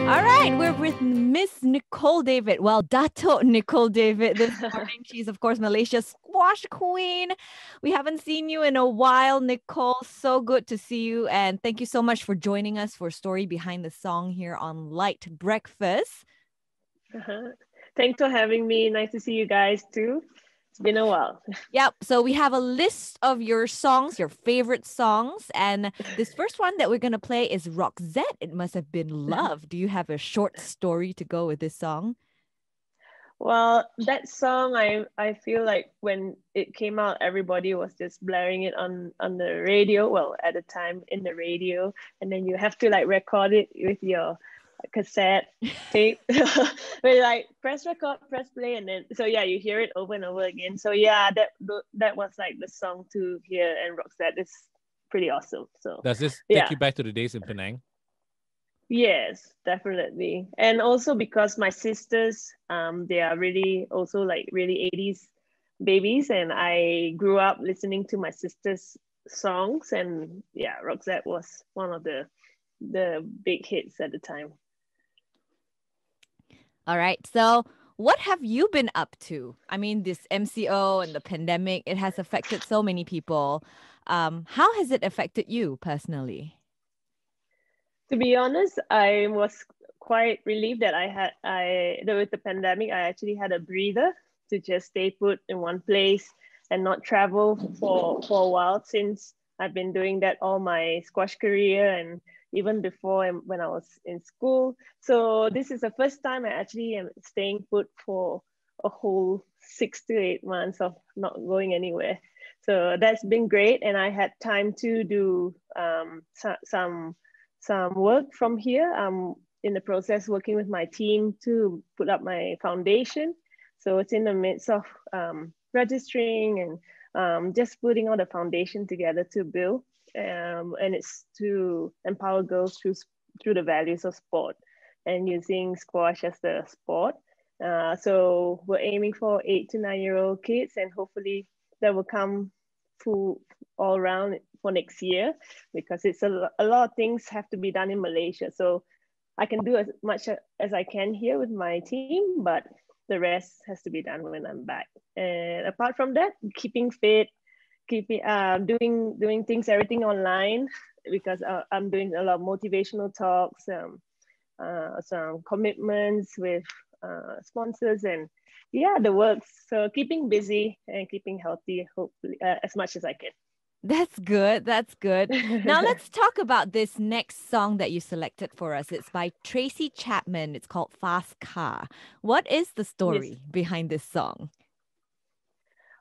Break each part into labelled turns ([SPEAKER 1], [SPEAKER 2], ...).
[SPEAKER 1] All right, we're with Miss Nicol David. Well, Datuk Nicol David this morning. She's, of course, Malaysia's squash queen. We haven't seen you in a while, Nicole. So good to see you. And thank you so much for joining us for Story Behind the Song here on LITE Breakfast.
[SPEAKER 2] Thanks for having me. Nice to see you guys too. It's been a while.
[SPEAKER 1] Yep. So we have a list of your songs, your favorite songs. And this first one that we're going to play is Roxette. It Must Have Been Love. Do you have a short story to go with this song?
[SPEAKER 2] Well, that song, I feel like when it came out, everybody was just blaring it on the radio. Well, at the time in the radio. And then you have to like record it with your cassette tape. Where like press record, press play, and then so yeah, you hear it over and over again. So yeah, that was like the song to hear, and Roxette is pretty awesome. So
[SPEAKER 3] does this take you back to the days in Penang?
[SPEAKER 2] Yes, definitely. And also because my sisters, they are really also like really 80s babies, and I grew up listening to my sisters' songs, and yeah, Roxette was one of the big hits at the time.
[SPEAKER 1] All right. So what have you been up to? I mean, this MCO and the pandemic, it has affected so many people. How has it affected you personally?
[SPEAKER 2] To be honest, I was quite relieved that with the pandemic, I actually had a breather to just stay put in one place and not travel for a while, since I've been doing that all my squash career and even before when I was in school. So this is the first time I actually am staying put for a whole 6 to 8 months of not going anywhere. So that's been great. And I had time to do some work from here. I'm in the process working with my team to put up my foundation. So it's in the midst of registering and just putting all the foundation together to build. And it's to empower girls through the values of sport and using squash as the sport. So we're aiming for 8 to 9-year-old kids, and hopefully that will come full all around for next year, because it's a lot of things have to be done in Malaysia. So I can do as much as I can here with my team, but the rest has to be done when I'm back. And apart from that, keeping fit, doing things, everything online, because I'm doing a lot of motivational talks, some commitments with sponsors, and yeah, the works. So keeping busy and keeping healthy, hopefully, as much as I can.
[SPEAKER 1] That's good. That's good. Now let's talk about this next song that you selected for us. It's by Tracy Chapman. It's called Fast Car. What is the story behind this song?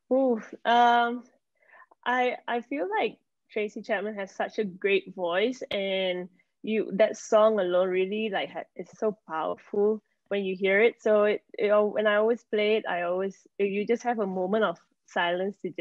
[SPEAKER 2] Oh, I feel like Tracy Chapman has such a great voice, and that song alone really like it's so powerful when you hear it. So when I always play it, you just have a moment of silence to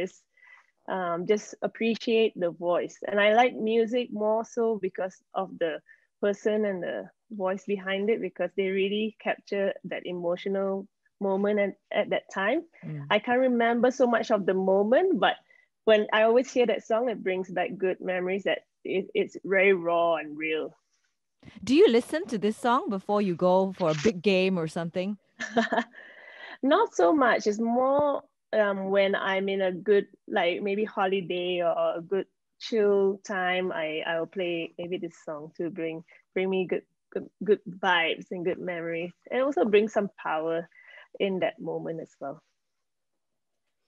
[SPEAKER 2] just appreciate the voice. And I like music more so because of the person and the voice behind it, because they really capture that emotional moment at that time. I can't remember so much of the moment, but when I always hear that song, it brings back good memories, that it's very raw and real.
[SPEAKER 1] Do you listen to this song before you go for a big game or something?
[SPEAKER 2] Not so much. It's more when I'm in a good, like maybe holiday or a good chill time, I will play maybe this song to bring me good vibes and good memories, and also bring some power in that moment as well.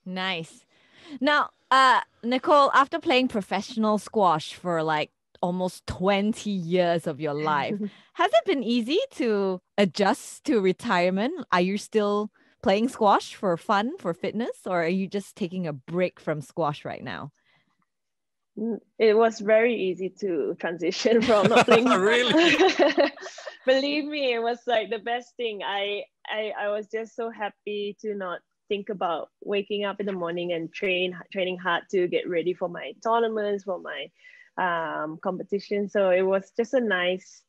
[SPEAKER 1] Nice. Now, Nicole, after playing professional squash for like almost 20 years of your life, has it been easy to adjust to retirement? Are you still playing squash for fun, for fitness, or are you just taking a break from squash right now?
[SPEAKER 2] It was very easy to transition from not playing.
[SPEAKER 3] Really?
[SPEAKER 2] Believe me, it was like the best thing. I was just so happy to not think about waking up in the morning and training hard to get ready for my tournaments, for my competition. So it was just a nice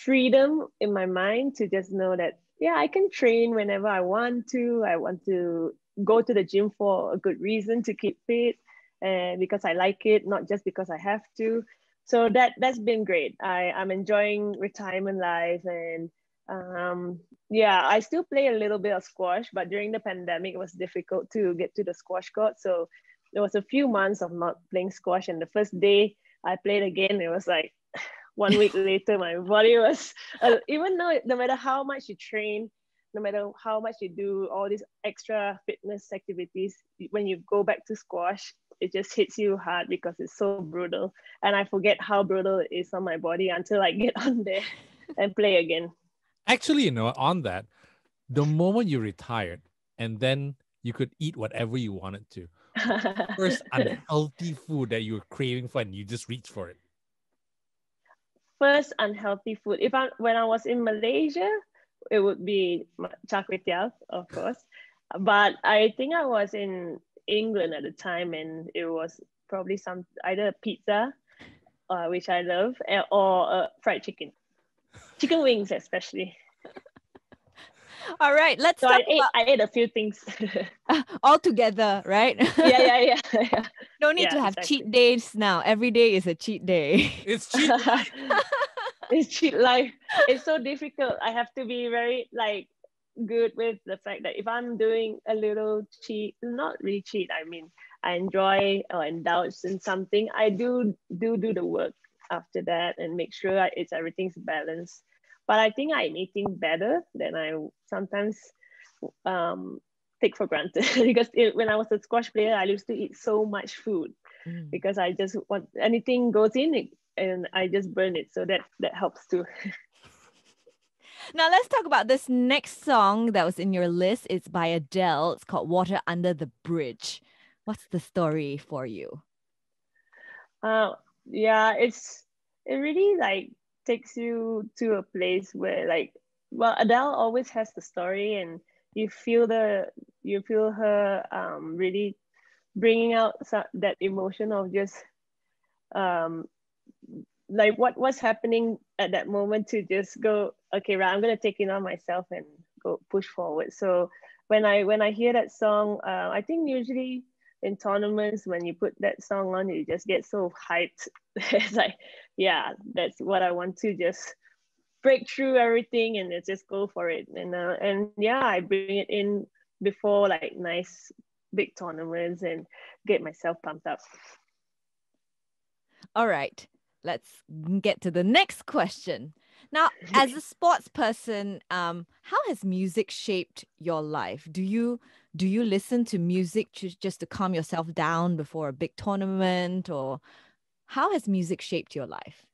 [SPEAKER 2] freedom in my mind to just know that, yeah, I can train whenever I want to. I want to go to the gym for a good reason, to keep fit, and because I like it, not just because I have to. so that's been great. I'm enjoying retirement life, and yeah, I still play a little bit of squash, but during the pandemic, it was difficult to get to the squash court. So there was a few months of not playing squash, and the first day I played again, it was like 1 week later, my body was, even though no matter how much you train, no matter how much you do all these extra fitness activities, when you go back to squash, it just hits you hard because it's so brutal. And I forget how brutal it is on my body until I get on there and play again.
[SPEAKER 3] Actually, on that, the moment you retired and then you could eat whatever you wanted to, first unhealthy food that you were craving for and you just reached for it.
[SPEAKER 2] First unhealthy food. When I was in Malaysia, it would be char kway teow, of course. But I think I was in England at the time, and it was probably either pizza, which I love, or fried chicken wings especially.
[SPEAKER 1] All right, let's
[SPEAKER 2] so
[SPEAKER 1] talk
[SPEAKER 2] I ate a few things
[SPEAKER 1] all together, right?
[SPEAKER 2] yeah.
[SPEAKER 1] No need to have cheat days now. Every day is a cheat day.
[SPEAKER 3] It's cheat life.
[SPEAKER 2] It's cheat life. It's so difficult. I have to be very good with the fact that if I'm doing a little cheat, not really cheat, I mean, I enjoy or indulge in something, I do the work after that and make sure everything's balanced. But I think I'm eating better than I sometimes take for granted because when I was a squash player, I used to eat so much food because I just want anything goes in and I just burn it. So that helps too.
[SPEAKER 1] Now let's talk about this next song that was in your list. It's by Adele. It's called Water Under the Bridge. What's the story for you?
[SPEAKER 2] Yeah, it really takes you to a place where Adele always has the story, and you feel her really bringing out that emotion of just what's happening at that moment to just go, okay, right, I'm gonna take it on myself and go push forward. So when I hear that song, I think usually in tournaments when you put that song on, you just get so hyped. It's like, yeah, that's what I want to just break through everything and just go for it. And yeah, I bring it in before nice big tournaments and get myself pumped up.
[SPEAKER 1] All right, let's get to the next question. Now, as a sports person, how has music shaped your life? Do you listen to music just to calm yourself down before a big tournament, or how has music shaped your life?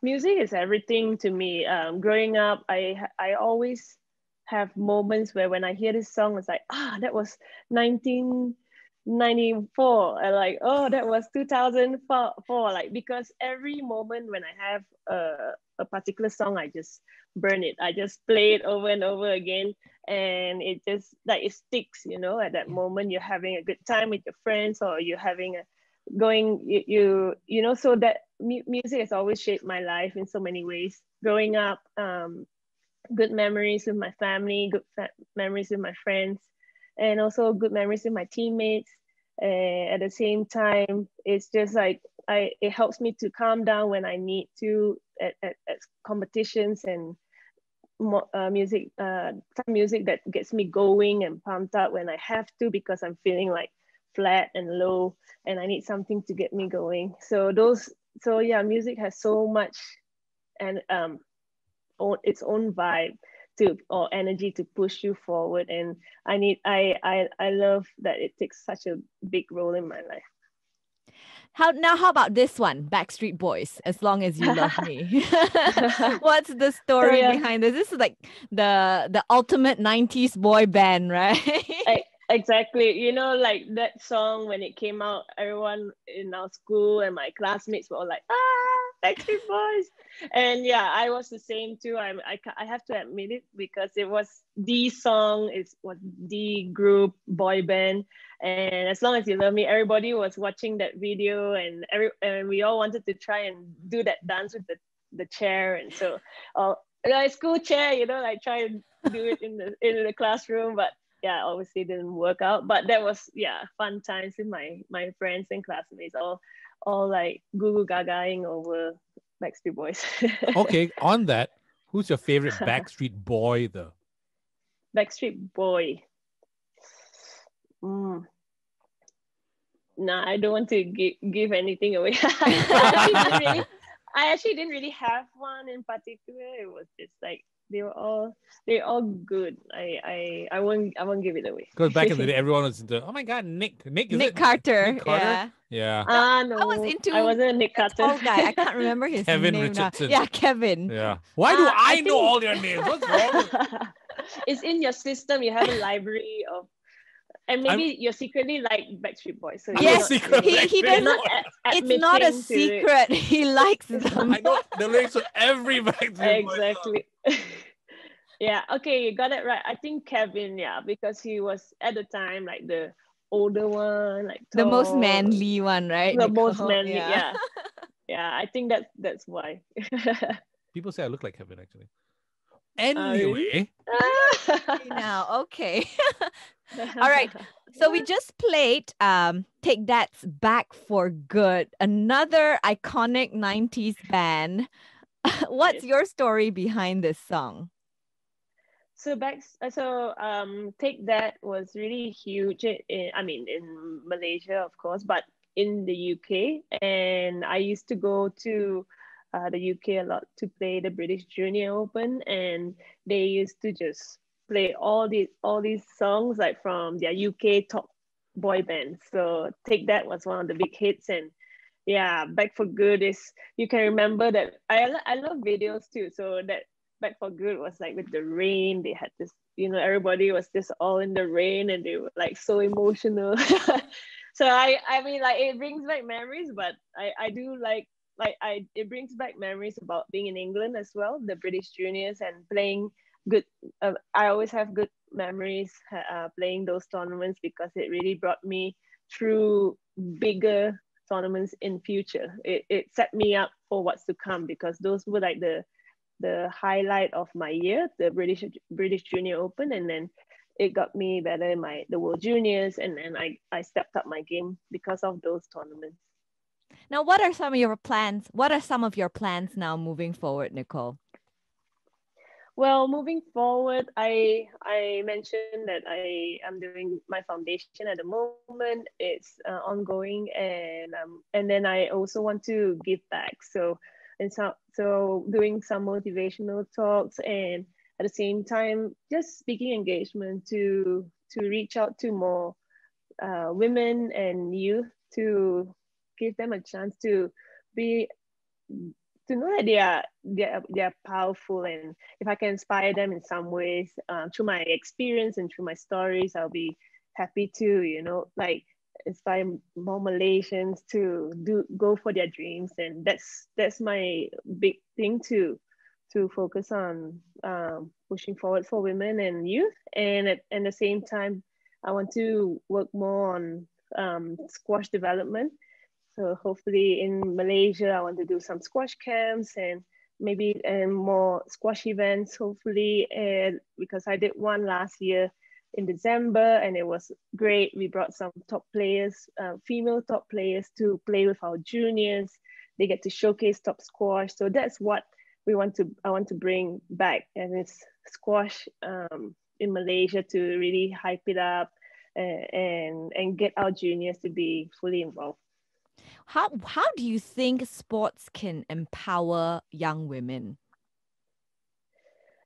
[SPEAKER 2] Music is everything to me. Growing up, I always have moments where when I hear this song, it's like, that was 1994, and oh, that was 2004. Because every moment when I have a particular song, I just burn it. I just play it over and over again, and it just it sticks. At that moment, you're having a good time with your friends, or you're having so that music has always shaped my life in so many ways. Growing up, good memories with my family, good memories with my friends, and also good memories with my teammates. At the same time, it's just it helps me to calm down when I need to at competitions, and music that gets me going and pumped up when I have to, because I'm feeling flat and low and I need something to get me going. So yeah, music has so much and its own vibe or energy to push you forward, and I love that it takes such a big role in my life.
[SPEAKER 1] How about this one, Backstreet Boys, As Long As You Love Me? What's the story behind this? This is the ultimate 90s boy band, right?
[SPEAKER 2] Exactly. That song, when it came out, everyone in our school and my classmates were all like, Backstreet Boys. And yeah, I was the same too. I have to admit it, because it was the song, it was the group boy band. And As Long As You Love Me, everybody was watching that video, and we all wanted to try and do that dance with the chair. And so school chair, try and do it in the classroom, but yeah, obviously didn't work out. But that was fun times with my friends and classmates, all all like goo goo gagaing over Backstreet Boys.
[SPEAKER 3] Okay, on that, who's your favorite Backstreet Boy though?
[SPEAKER 2] Backstreet Boy. Mm. Nah, I don't want to give anything away. I actually didn't really have one in particular. It was just like they're all good. I won't give it away.
[SPEAKER 3] Because back in the day, everyone was into, oh my God, Nick. Nick, is
[SPEAKER 1] Nick
[SPEAKER 3] it
[SPEAKER 1] Carter.
[SPEAKER 3] Nick Carter?
[SPEAKER 1] Yeah.
[SPEAKER 3] Yeah.
[SPEAKER 1] I was
[SPEAKER 2] No,
[SPEAKER 1] into
[SPEAKER 2] I wasn't a Nick
[SPEAKER 1] the
[SPEAKER 2] Carter.
[SPEAKER 1] tall guy. I can't remember his
[SPEAKER 3] Kevin
[SPEAKER 1] name
[SPEAKER 3] Richardson.
[SPEAKER 1] now. Yeah, Kevin.
[SPEAKER 3] Yeah. Why do I know
[SPEAKER 2] think-
[SPEAKER 3] all your names? What's wrong?
[SPEAKER 2] It's in your system. You have a library of, and maybe you're secretly like Backstreet Boys. So
[SPEAKER 1] Yes,
[SPEAKER 2] you're not,
[SPEAKER 1] he
[SPEAKER 2] you're
[SPEAKER 1] doesn't.
[SPEAKER 2] not
[SPEAKER 1] It's not a
[SPEAKER 2] admitting to it.
[SPEAKER 1] secret. He likes them.
[SPEAKER 3] I know the lyrics of every Backstreet Boy song.
[SPEAKER 2] Exactly. Yeah, okay, you got it right. I think Kevin, yeah, because he was at the time like the older one, like
[SPEAKER 1] The most
[SPEAKER 2] tall,
[SPEAKER 1] manly one, right?
[SPEAKER 2] the most
[SPEAKER 1] Nicole?
[SPEAKER 2] manly. Yeah, yeah. I think that's why.
[SPEAKER 3] People say I look like Kevin actually.
[SPEAKER 2] Really?
[SPEAKER 3] Anyway,
[SPEAKER 1] Now, okay. All right. So we just played Take That's Back for Good, another iconic 90s band. What's
[SPEAKER 2] Yes.
[SPEAKER 1] your story behind this song?
[SPEAKER 2] So Take That was really huge. I mean, in Malaysia, of course, but in the UK, and I used to go to the UK a lot to play the British Junior Open, and they used to just play all these songs like from their UK top boy bands. So Take That was one of the big hits, and yeah, Back for Good is, you can remember that. I love videos too. So that Back for Good was like with the rain. They had this, everybody was just all in the rain, and they were like so emotional. So I mean, like, it brings back memories, but I do it brings back memories about being in England as well, the British juniors, and playing good. I always have good memories playing those tournaments, because it really brought me through bigger tournaments in future. It set me up for what's to come, because those were like the highlight of my year, the British Junior Open, and then it got me better in the World Juniors, and then I stepped up my game because of those tournaments.
[SPEAKER 1] Now, what are some of your plans? What are some of your plans now moving forward, Nicole?
[SPEAKER 2] Well, moving forward, I mentioned that I am doing my foundation at the moment. It's ongoing, and then I also want to give back. So doing some motivational talks, and at the same time just speaking engagement to reach out to more women and youth, to give them a chance to be to know that they are powerful, and if I can inspire them in some ways through my experience and through my stories, I'll be happy to like inspire more Malaysians to go for their dreams. And that's my big thing to focus on, pushing forward for women and youth. And at the same time, I want to work more on squash development. So hopefully in Malaysia, I want to do some squash camps, and maybe more squash events, hopefully, because I did one last year in December, and it was great. We brought some top players, female top players, to play with our juniors. They get to showcase top squash. So that's what I want to bring back, and it's squash in Malaysia, to really hype it up and get our juniors to be fully involved.
[SPEAKER 1] How do you think sports can empower young women?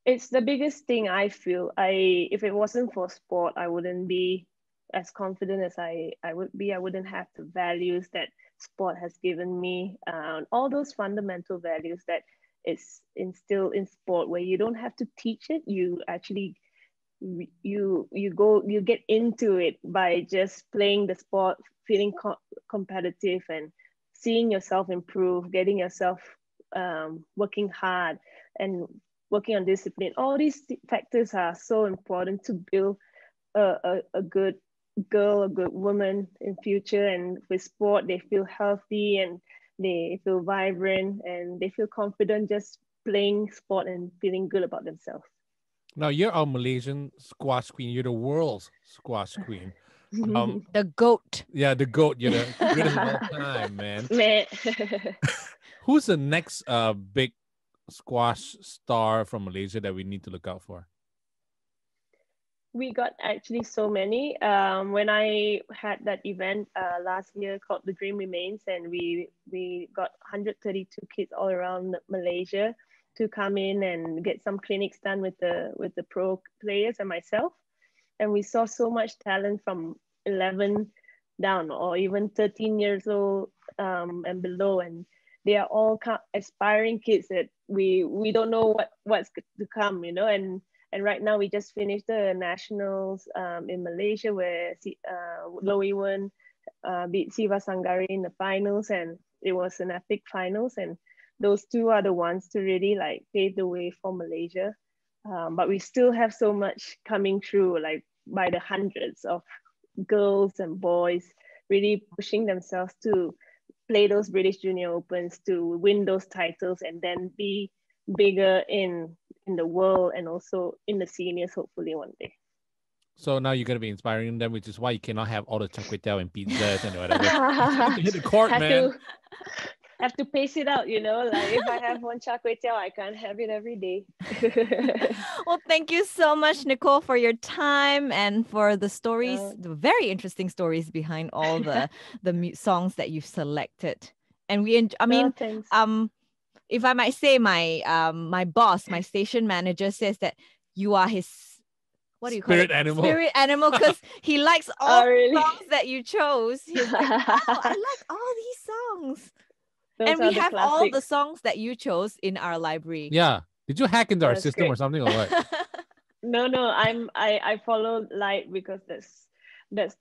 [SPEAKER 2] It's the biggest thing, I feel. If it wasn't for sport, I wouldn't be as confident as I would be. I wouldn't have the values that sport has given me, all those fundamental values that is instilled in sport, where you don't have to teach it. You actually you get into it by just playing the sport, feeling competitive, and seeing yourself improve, getting yourself working hard, and working on discipline. All these factors are so important to build a good girl, a good woman in future. And with sport, they feel healthy, and they feel vibrant, and they feel confident just playing sport and feeling good about themselves.
[SPEAKER 3] now you're our Malaysian squash queen. You're the world's squash queen.
[SPEAKER 1] The goat.
[SPEAKER 3] Yeah, the GOAT. You're the greatest of all time, man.
[SPEAKER 2] Meh.
[SPEAKER 3] Who's the next big squash star from Malaysia that we need to look out for?
[SPEAKER 2] We got actually so many. When I had that event last year called The Dream Remains, and we got 132 kids all around Malaysia to come in and get some clinics done with the pro players and myself. And we saw so much talent from 11 down, or even 13 years old and below, and they are all aspiring kids that we don't know what's to come, you know. And right now we just finished the nationals in Malaysia, where Lowy Wen beat Siva Sanggari in the finals, and it was an epic finals. And those two are the ones to really like pave the way for Malaysia. But we still have so much coming through, like by the hundreds of girls and boys really pushing themselves to play those British Junior Opens, to win those titles, and then be bigger in the world and also in the seniors, hopefully one day.
[SPEAKER 3] So now you're gonna be inspiring them, which is why you cannot have all the char kway teow and pizzas and whatever. You need to hit the court, man.
[SPEAKER 2] Have to pace it out, you know. Like if I have one char kway teow, I can't have it every day.
[SPEAKER 1] Well, thank you so much, Nicol, for your time and for the stories, the very interesting stories behind all the songs that you've selected. And if I might say, my boss, my station manager, says that you are his, what do you call
[SPEAKER 3] Spirit
[SPEAKER 1] it?
[SPEAKER 3] animal.
[SPEAKER 1] Spirit animal, because he likes all the songs that you chose. He's like, oh, I like all these songs. And we have all the songs that you chose in our library.
[SPEAKER 3] Yeah. Did you hack into our system or something, or what?
[SPEAKER 2] No, I follow LITE because that's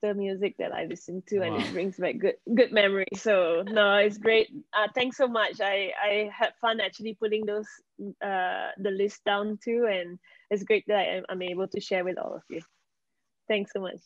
[SPEAKER 2] the music that I listen to, and it brings back good memories. So no, it's great. Thanks so much. I had fun actually putting those the list down too, and it's great that I'm able to share with all of you. Thanks so much.